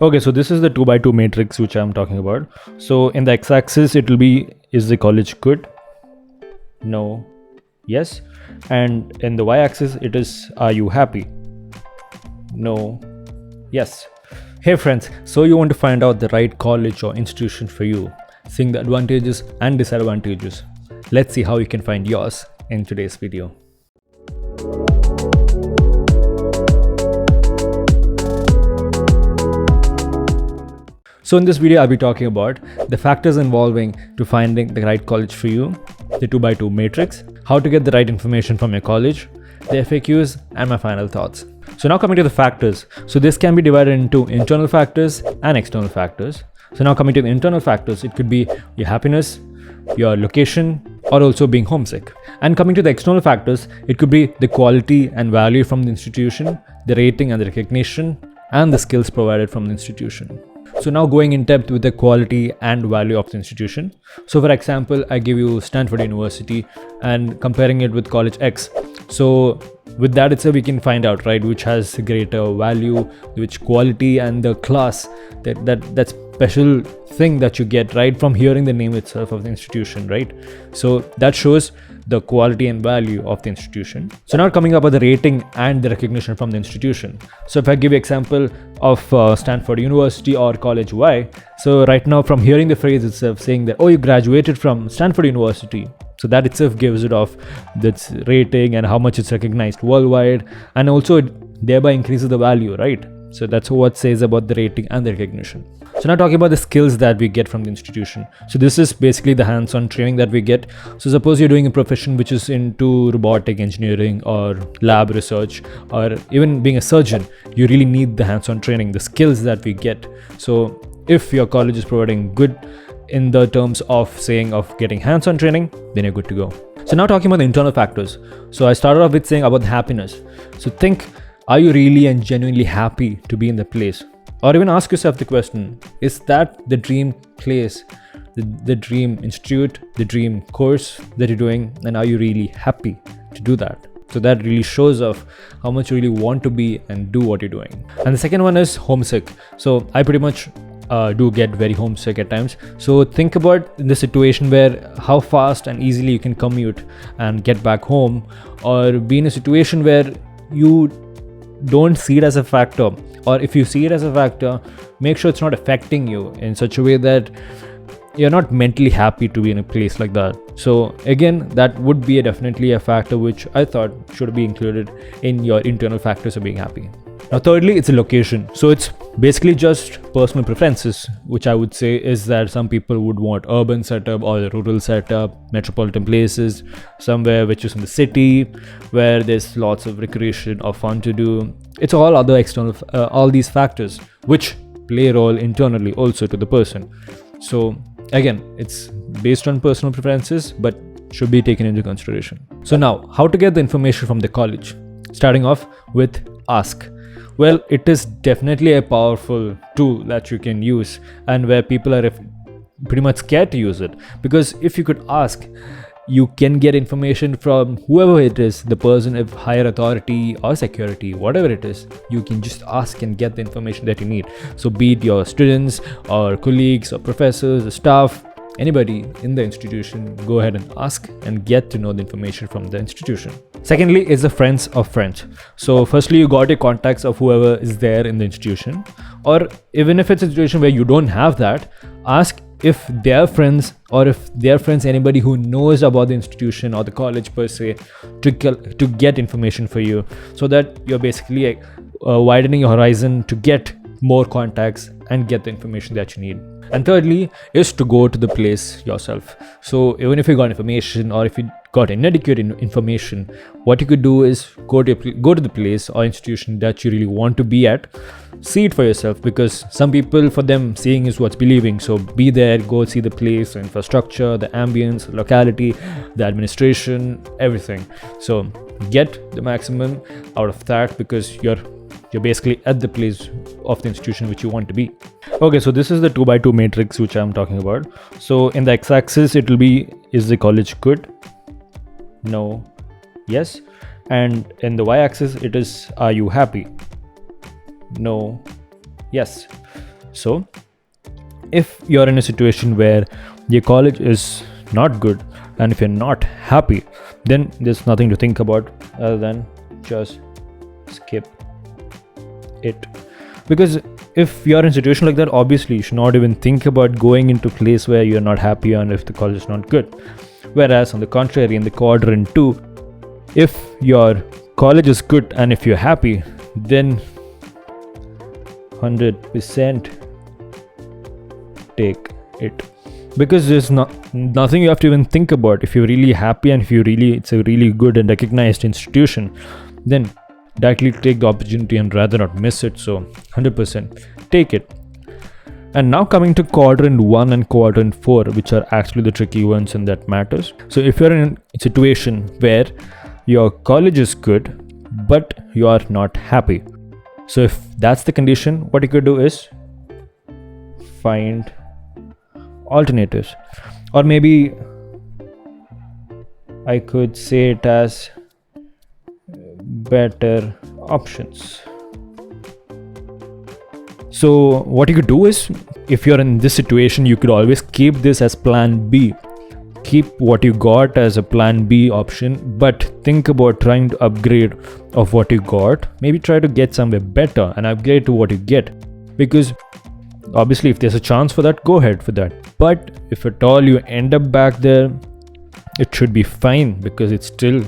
Okay, so this is the 2 by 2 matrix which I'm talking about. So in the x-axis it will be, is the college good? No. Yes. And in the y-axis it is, are you happy? No. Yes. Hey friends, so you want to find out the right college or institution for you, seeing the advantages and disadvantages. Let's see how you can find yours in today's video. So in this video, I'll be talking about the factors involving to finding the right college for you, the 2 by 2 matrix, how to get the right information from your college, the FAQs, and my final thoughts. So now coming to the factors. So this can be divided into internal factors and external factors. So now coming to the internal factors, it could be your happiness, your location, or also being homesick. And coming to the external factors, it could be the quality and value from the institution, the rating and the recognition, and the skills provided from the institution. So now going in depth with the quality and value of the institution. So for example, I give you Stanford University and comparing it with College X. So with that itself, we can find out, right, which has greater value, which quality and the class, that special thing that you get right from hearing the name itself of the institution, right? So that shows the quality and value of the institution. So now coming up with the rating and the recognition from the institution. So if I give you example of Stanford University or College Y, so right now from hearing the phrase itself saying that, oh, you graduated from Stanford University, so that itself gives it off this rating and how much it's recognized worldwide, and also it thereby increases the value, right? So that's what it says about the rating and the recognition. So now talking about the skills that we get from the institution. So this is basically the hands-on training that we get. So suppose you're doing a profession which is into robotic engineering or lab research or even being a surgeon, you really need the hands-on training, the skills that we get. So if your college is providing good in the terms of saying of getting hands-on training, then you're good to go. So now talking about the internal factors. So I started off with saying about happiness. So think, are you really and genuinely happy to be in the place? Or even ask yourself the question, is that the dream place, the dream institute, the dream course that you're doing, and are you really happy to do that? So that really shows off how much you really want to be and do what you're doing. And the second one is homesick. So I pretty much do get very homesick at times. So think about the situation where how fast and easily you can commute and get back home, or be in a situation where you don't see it as a factor, or if you see it as a factor, make sure it's not affecting you in such a way that you're not mentally happy to be in a place like that. So again, that would be definitely a factor which I thought should be included in your internal factors of being happy. Now thirdly, it's a location. So it's basically just personal preferences, which I would say is that some people would want urban setup or rural setup, metropolitan places, somewhere which is in the city where there's lots of recreation or fun to do. It's all other external, all these factors which play a role internally also to the person. So again, it's based on personal preferences but should be taken into consideration. So now, how to get the information from the college? Starting off with ask. Well, it is definitely a powerful tool that you can use, and where people are pretty much scared to use it, because if you could ask, you can get information from whoever it is, the person of higher authority or security, whatever it is. You can just ask and get the information that you need. So be it your students or colleagues or professors or staff, anybody in the institution, go ahead and ask and get to know the information from the institution. Secondly is the friends of friends. So firstly, you got your contacts of whoever is there in the institution, or even if it's a situation where you don't have that, ask if their friends, or if their friends, anybody who knows about the institution or the college per se, to get information for you, so that you're basically widening your horizon to get more contacts and get the information that you need. And thirdly is to go to the place yourself. So even if you got information, or if you got inadequate information, what you could do is go to the place or institution that you really want to be at. See it for yourself, because some people, for them, seeing is what's believing. So be there, go see the place, the infrastructure, the ambience, the locality, the administration, everything. So get the maximum out of that, because you're basically at the place of the institution which you want to be. Okay, so this is the 2 by 2 matrix which I'm talking about. So in the x-axis it will be, is the college good? No. Yes. And in the y-axis it is, are you happy? No. Yes. So if you're in a situation where your college is not good and if you're not happy, then there's nothing to think about other than just skip it. Because if you're in a situation like that, obviously you should not even think about going into a place where you're not happy and if the college is not good. Whereas on the contrary, in the quadrant 2, if your college is good and if you're happy, then 100% take it. Because there's nothing you have to even think about. If you're really happy and if it's a really good and recognized institution, then directly take the opportunity and rather not miss it. So 100% take it. And now coming to quadrant 1 and quadrant 4, which are actually the tricky ones and that matters. So if you're in a situation where your college is good but you are not happy, so if that's the condition, what you could do is find alternatives, or maybe I could say it as better options. So what you could do is, if you're in this situation, you could always keep this as plan B. Keep what you got as a plan B option, but think about trying to upgrade of what you got. Maybe try to get somewhere better and upgrade to what you get. Because obviously if there's a chance for that, go ahead for that. But if at all you end up back there, it should be fine because it's still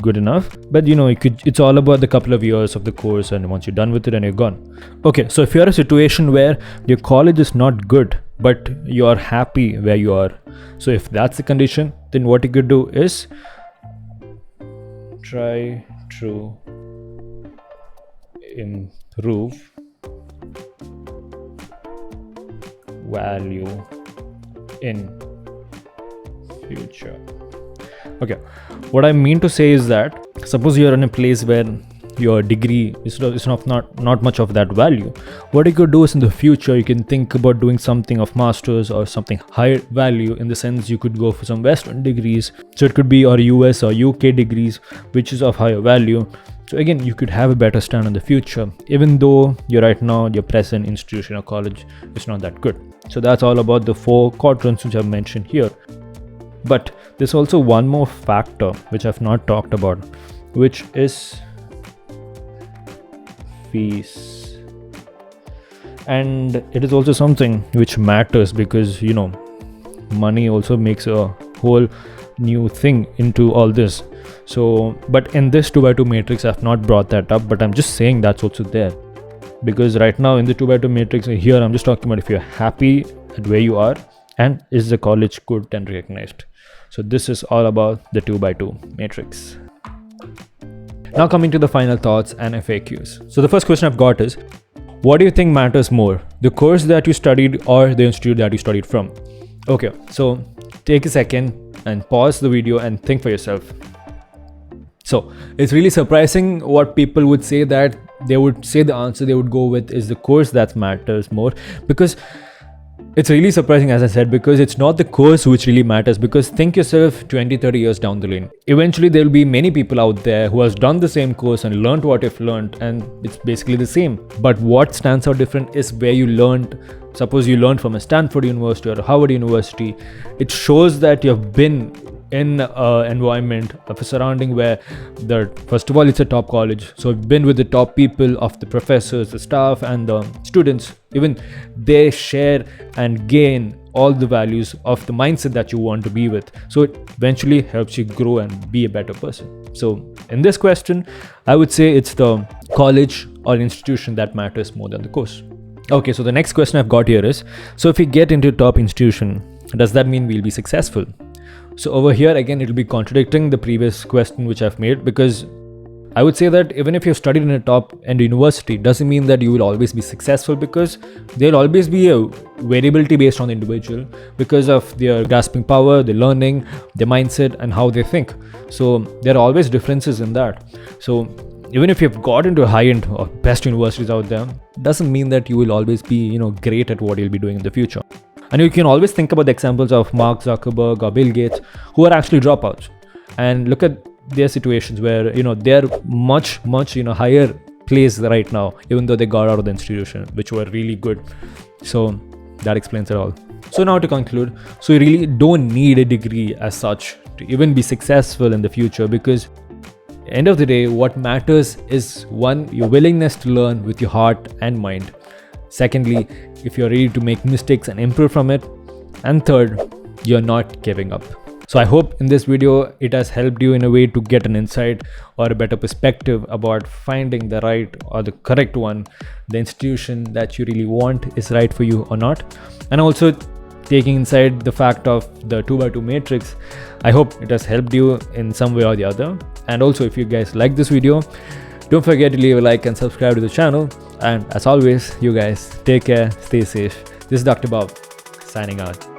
good enough. But it's all about the couple of years of the course, and once you're done with it and you're gone. Okay, so if you're in a situation where your college is not good but you're happy where you are, so if that's the condition, then what you could do is try to improve value in future. Okay, what I mean to say is that suppose you're in a place where your degree is not much of that value. What you could do is in the future you can think about doing something of masters or something higher value, in the sense you could go for some Western degrees. So it could be or US or UK degrees, which is of higher value. So again, you could have a better stand in the future, even though your present institution or college is not that good. So that's all about the 4 quadrants which I've mentioned here. But there's also one more factor which I've not talked about, which is fees. And it is also something which matters because money also makes a whole new thing into all this. So but in this 2x2 matrix I've not brought that up, but I'm just saying that's also there. Because right now in the 2x2 matrix here, I'm just talking about if you're happy at where you are and is the college good and recognized. So this is all about the 2x2 matrix. Now coming to the final thoughts and FAQs. So the first question I've got is, what do you think matters more, the course that you studied or the institute that you studied from? Okay, so take a second and pause the video and think for yourself. So it's really surprising what people would say, that they would say the answer they would go with is the course that matters more. Because it's really surprising, as I said, because it's not the course which really matters. Because think yourself 20-30 years down the lane, eventually there will be many people out there who has done the same course and learned what you've learned, and it's basically the same. But what stands out different is where you learned. Suppose you learned from a Stanford University or a Harvard University, it shows that you've been in an environment of a surrounding where first of all it's a top college, so you've been with the top people of the professors, the staff and the students. Even they share and gain all the values of the mindset that you want to be with, so it eventually helps you grow and be a better person. So in this question, I would say it's the college or institution that matters more than the course. Okay, so the next question I've got here is, so if we get into a top institution, does that mean we'll be successful? So over here again, it'll be contradicting the previous question which I've made, because I would say that even if you've studied in a top-end university, doesn't mean that you will always be successful, because there'll always be a variability based on the individual because of their grasping power, their learning, their mindset and how they think. So there are always differences in that. So even if you've got into high-end or best universities out there, doesn't mean that you will always be, great at what you'll be doing in the future. And you can always think about the examples of Mark Zuckerberg or Bill Gates, who are actually dropouts, and look at their situations where they're much higher place right now, even though they got out of the institution, which were really good. So that explains it all. So now to conclude, so you really don't need a degree as such to even be successful in the future, because end of the day, what matters is, one, your willingness to learn with your heart and mind. Secondly, if you're ready to make mistakes and improve from it. And third, you're not giving up. So I hope in this video it has helped you in a way to get an insight or a better perspective about finding the right or the correct one, the institution that you really want is right for you or not. And also taking inside the fact of the 2x2 matrix. I hope it has helped you in some way or the other. And also, if you guys like this video, don't forget to leave a like and subscribe to the channel. And as always, you guys take care, stay safe. This is Dr. Bob signing out.